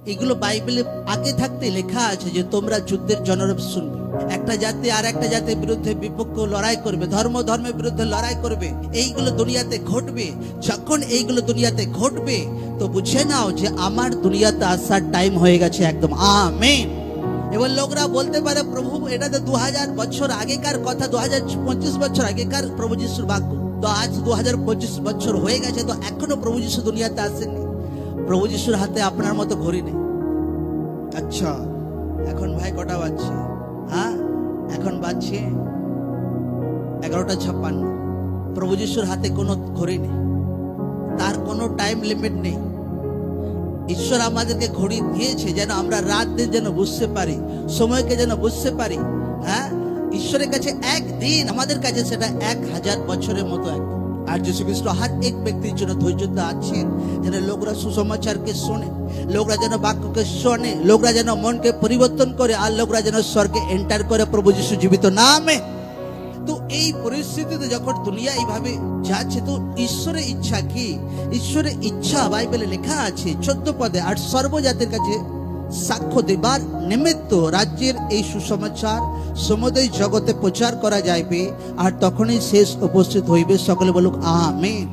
এগুলো বাইবেলে আগে থাকতে লেখা আছে যে তোমরা যুদ্ধের জনরব শুনবে। একটা জাতি আর একটা জাতির বিরুদ্ধে বিপক্ষ লড়াই করবে, ধর্ম ধর্মের বিরুদ্ধে লড়াই করবে। এইগুলো দুনিয়াতে ঘটবে। যখন এইগুলো দুনিয়াতে ঘটবে তো বুঝে নাও যে আমার দুনিয়াতে আসার টাইম হয়ে গেছে একদম। আমেন। এবার লোকরা বলতে পারে প্রভু এটা তো 2000 বছর আগেকার কথা, 2025 বছর আগেকার প্রভু যিশুর বাক্য, তো আজ 2025 বছর হয়ে গেছে, তো এখনো প্রভু যিশু দুনিয়াতে আসেননি। প্রভু যিশুর হাতে আপনার মতো ঘড়ি নেই। আচ্ছা এখন ভাই কটা বাজছে? হ্যাঁ এখন বাজছে 11:56। প্রভু যিশুর হাতে কোনো ঘড়ি নেই, তার কোনো টাইম লিমিট নেই। ঈশ্বর আমাদেরকে ঘড়ি দিয়েছে যেন আমরা রাত দিন যেন বুঝতে পারি, সময়কে যেন বুঝতে পারি। হ্যাঁ, ঈশ্বরের কাছে একদিন আমাদের কাছে সেটা 1000 বছরের মতো। আর যীশু খ্রিস্ট হর এক ব্যক্তির জন্য ধৈর্য আছেন যেন লোকরা সুসমাচারকে শোনে, লোকরা যেন বাক্যকে শোনে, লোকরা যেন মনকে পরিবর্তন করে, আর লোকরা যেন স্বর্গে এন্টার করে প্রভু যীশু জীবিত নামে। তো এই পরিস্থিতিতে যখন দুনিয়া এইভাবে যাচ্ছে তো ঈশ্বরের ইচ্ছা কি? ঈশ্বরের ইচ্ছা বাইবেলে লেখা আছে 14 পদে, আর সর্বজাতির কাছে সাক্ষ্য দেবার নিমিত্ত রাজ্যের এই সুসমাচার সমুদয় জগতে প্রচার করা যাইবে, আর তখনই শেষ উপস্থিত হইবে। সকলে বলুক আমেন।